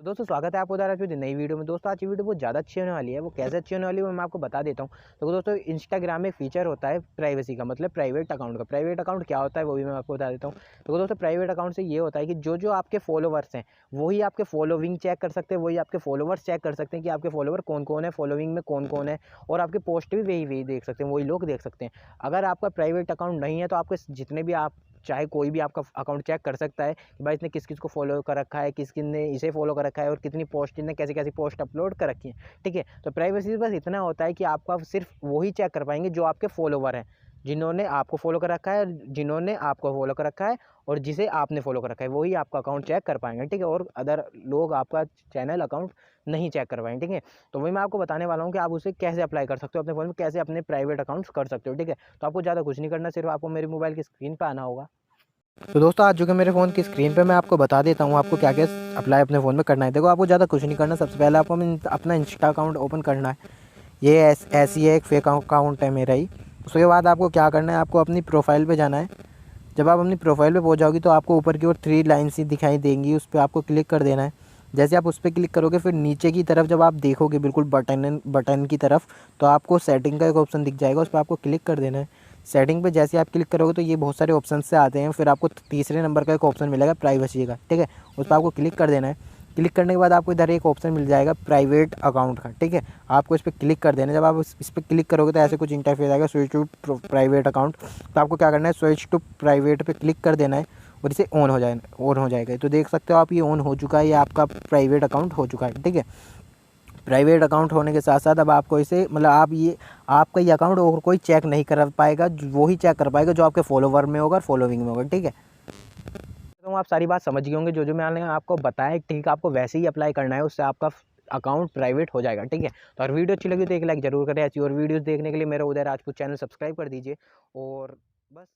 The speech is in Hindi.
तो दोस्तों स्वागत है आपका उधर आज नई वीडियो में। दोस्तों आज की वीडियो बहुत ज़्यादा अच्छी होने वाली है। वो कैसे अच्छी होने वाली है वो मैं आपको बता देता हूँ। तो दोस्तों इंस्टाग्राम में एक फीचर होता है प्राइवेसी का, मतलब प्राइवेट अकाउंट का। प्राइवेट अकाउंट क्या होता है वो भी मैं आपको बता देता हूँ। तो दोस्तों प्राइवेट अकाउंट से ये होता है कि जो जो आपके फॉलोवर्स हैं वही आपके फॉलोविंग चेक कर सकते हैं, वही आपके फॉलोवर्स चेक कर सकते हैं कि आपके फॉलोवर कौन कौन है, फॉलोविंग में कौन कौन है, और आपके पोस्ट भी वही वही देख सकते हैं, वही लोग देख सकते हैं। अगर आपका प्राइवेट अकाउंट नहीं है तो आपके जितने भी आप चाहे कोई भी आपका अकाउंट चेक कर सकता है कि भाई इसने किस किस को फॉलो कर रखा है, किस किस ने इसे फॉलो कर रखा है, और कितनी पोस्ट इनने कैसी कैसी पोस्ट अपलोड कर रखी है। ठीक है, तो प्राइवेसी बस इतना होता है कि आपका सिर्फ वही चेक कर पाएंगे जो आपके फॉलोवर हैं, जिन्होंने आपको फॉलो कर रखा है, जिन्होंने आपको फॉलो कर रखा है, और जिसे आपने फॉलो कर रखा है वही आपका अकाउंट चेक कर पाएंगे। ठीक है, और अदर लोग आपका चैनल अकाउंट नहीं चेक कर पाएंगे। ठीक है, तो वही मैं आपको बताने वाला हूँ कि आप उसे कैसे अप्लाई कर सकते हो अपने फ़ोन में, कैसे अपने प्राइवेट अकाउंट्स कर सकते हो। ठीक है, तो आपको ज़्यादा कुछ नहीं करना, सिर्फ आपको मेरे मोबाइल की स्क्रीन पर आना होगा। तो दोस्तों आज जो कि मेरे फ़ोन की स्क्रीन पे मैं आपको बता देता हूँ आपको क्या क्या अप्लाई अपने फ़ोन में करना है। देखो आपको ज़्यादा कुछ नहीं करना, सबसे पहले आपको अपना इंस्टा अकाउंट ओपन करना है। ये ऐसी है, एक फेक अकाउंट है मेरा ही। उसके बाद आपको क्या करना है, आपको अपनी प्रोफाइल पे जाना है। जब आप अपनी प्रोफाइल पे पहुंच जाओगी तो आपको ऊपर की ओर 3 लाइन्स ही दिखाई देंगी, उस पर आपको क्लिक कर देना है। जैसे आप उस पर क्लिक करोगे फिर नीचे की तरफ जब आप देखोगे बिल्कुल बटन की तरफ, तो आपको सेटिंग का एक ऑप्शन दिख जाएगा, उस पर आपको क्लिक कर देना है। सेटिंग पे जैसे आप क्लिक करोगे तो ये बहुत सारे ऑप्शन से आते हैं, फिर आपको तीसरे नंबर का एक ऑप्शन मिलेगा प्राइवेसी का। ठीक है, उस पर आपको क्लिक कर देना है। क्लिक करने के बाद आपको इधर एक ऑप्शन मिल जाएगा प्राइवेट अकाउंट का। ठीक है, आपको इस पर क्लिक कर देना है। जब आप इस पर क्लिक करोगे तो ऐसे कुछ इंटरफेस आएगा, स्विच टू प्राइवेट अकाउंट। तो आपको क्या करना है, स्विच टू प्राइवेट पे क्लिक कर देना है और इसे ऑन हो जाएगा। तो देख सकते हो आप, ये ऑन हो चुका है, ये आपका प्राइवेट अकाउंट हो चुका है। ठीक है, प्राइवेट अकाउंट होने के साथ साथ अब आपको इसे मतलब आपका ये अकाउंट और कोई चेक नहीं कर पाएगा, वो ही चेक कर पाएगा जो आपके फॉलोवर में होगा और फॉलोइंग में होगा। ठीक है, तो आप सारी बात समझ गए होंगे, जो मैंने आपको बताया ठीक आपको वैसे ही अप्लाई करना है, उससे आपका अकाउंट प्राइवेट हो जाएगा। ठीक है, तो अगर वीडियो अच्छी लगी तो एक लाइक जरूर करें। ऐसी और वीडियोस देखने के लिए मेरा उदय राजपूत चैनल सब्सक्राइब कर दीजिए। और बस।